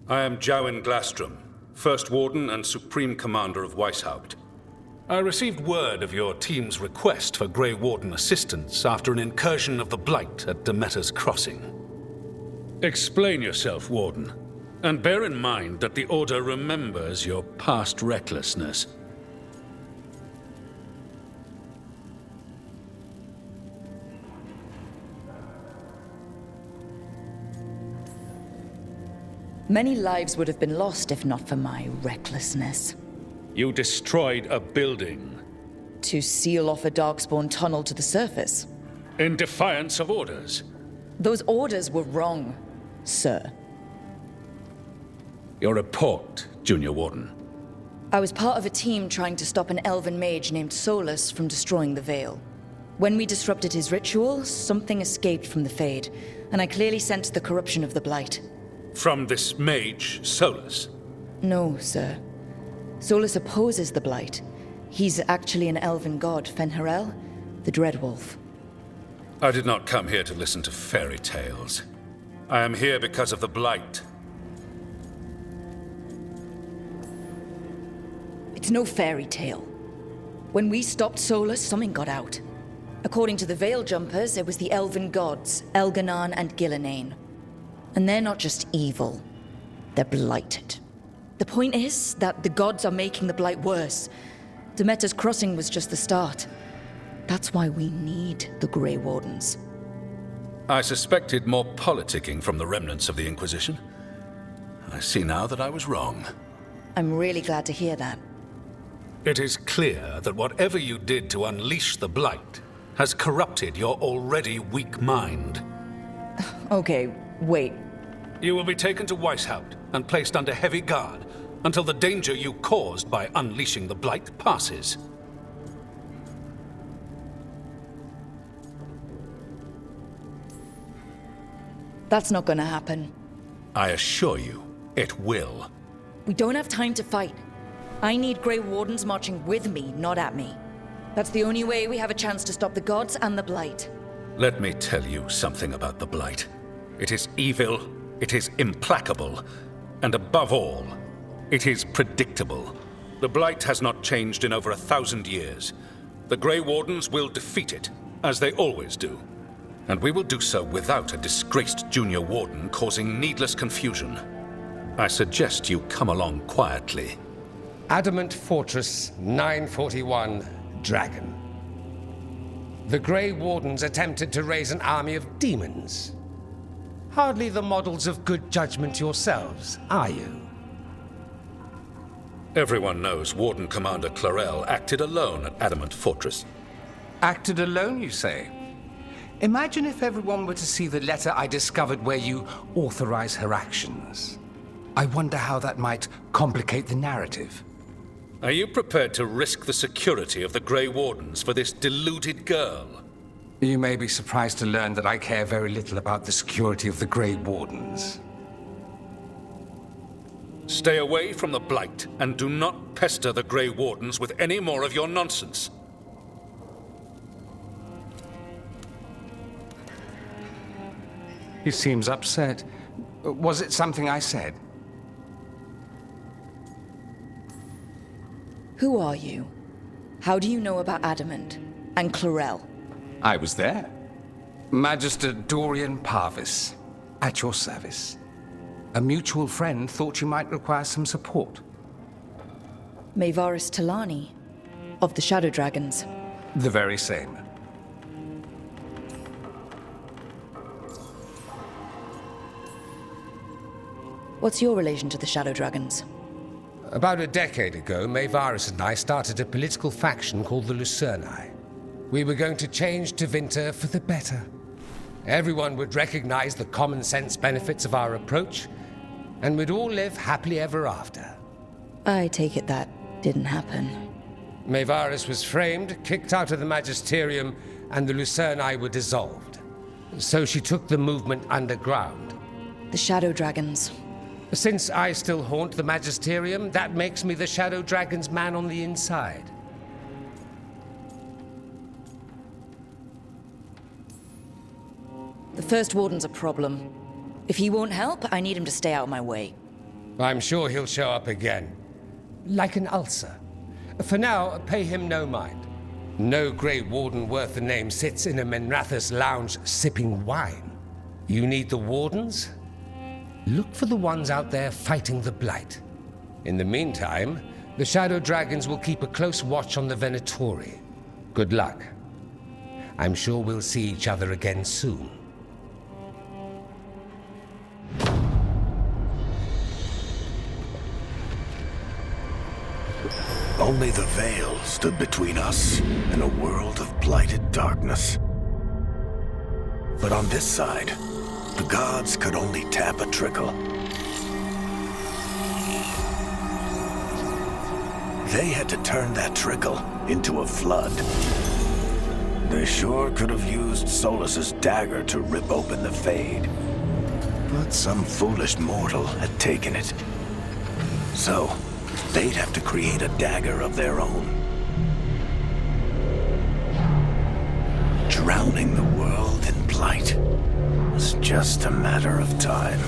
I am Jowin Glastrom, First Warden and Supreme Commander of Weishaupt. I received word of your team's request for Grey Warden assistance after an incursion of the Blight at Demeter's Crossing. Explain yourself, Warden, and bear in mind that the Order remembers your past recklessness. Many lives would have been lost if not for my recklessness. You destroyed a building. To seal off a Darkspawn tunnel to the surface. In defiance of orders. Those orders were wrong, sir. Your report, Junior Warden. I was part of a team trying to stop an elven mage named Solus from destroying the Veil. When we disrupted his ritual, something escaped from the Fade, and I clearly sensed the corruption of the Blight. From this mage, Solus? No, sir. Solus opposes the Blight. He's actually an elven god, Fen'Harel, the Dreadwolf. I did not come here to listen to fairy tales. I am here because of the Blight. It's no fairy tale. When we stopped Solus, something got out. According to the Veil Jumpers, it was the elven gods, Elganon and Gillenane. And they're not just evil, they're blighted. The point is that the gods are making the Blight worse. Demeter's Crossing was just the start. That's why we need the Grey Wardens. I suspected more politicking from the remnants of the Inquisition. I see now that I was wrong. I'm really glad to hear that. It is clear that whatever you did to unleash the Blight has corrupted your already weak mind. Okay, wait. You will be taken to Weishaupt and placed under heavy guard until the danger you caused by unleashing the Blight passes. That's not gonna happen. I assure you, it will. We don't have time to fight. I need Grey Wardens marching with me, not at me. That's the only way we have a chance to stop the gods and the Blight. Let me tell you something about the Blight. It is evil, it is implacable, and above all, it is predictable. The Blight has not changed in over 1,000 years. The Grey Wardens will defeat it, as they always do. And we will do so without a disgraced Junior Warden causing needless confusion. I suggest you come along quietly. Adamant Fortress 941, Dragon. The Grey Wardens attempted to raise an army of demons. Hardly the models of good judgment yourselves, are you? Everyone knows Warden Commander Clarel acted alone at Adamant Fortress. Acted alone, you say? Imagine if everyone were to see the letter I discovered where you authorize her actions. I wonder how that might complicate the narrative. Are you prepared to risk the security of the Grey Wardens for this deluded girl? You may be surprised to learn that I care very little about the security of the Grey Wardens. Stay away from the Blight, and do not pester the Grey Wardens with any more of your nonsense. He seems upset. Was it something I said? Who are you? How do you know about Adamant and Clarel? I was there. Magister Dorian Parvis, at your service. A mutual friend thought you might require some support. Maevaris Talani, of the Shadow Dragons. The very same. What's your relation to the Shadow Dragons? About a decade ago, Maevaris and I started a political faction called the Lucerni. We were going to change Tevinter for the better. Everyone would recognize the common sense benefits of our approach, and we'd all live happily ever after. I take it that didn't happen. Maevaris was framed, kicked out of the Magisterium, and the Lucerni were dissolved. So she took the movement underground. The Shadow Dragons. Since I still haunt the Magisterium, that makes me the Shadow Dragon's man on the inside. The First Warden's a problem. If he won't help, I need him to stay out of my way. I'm sure he'll show up again. Like an ulcer. For now, pay him no mind. No Great Warden worth the name sits in a Menrathus lounge sipping wine. You need the Wardens? Look for the ones out there fighting the Blight. In the meantime, the Shadow Dragons will keep a close watch on the Venatori. Good luck. I'm sure we'll see each other again soon. Only the Veil stood between us and a world of blighted darkness. But on this side, the gods could only tap a trickle. They had to turn that trickle into a flood. They sure could have used Solus's dagger to rip open the Fade. But some foolish mortal had taken it. So, they'd have to create a dagger of their own. Drowning the world in blight was just a matter of time.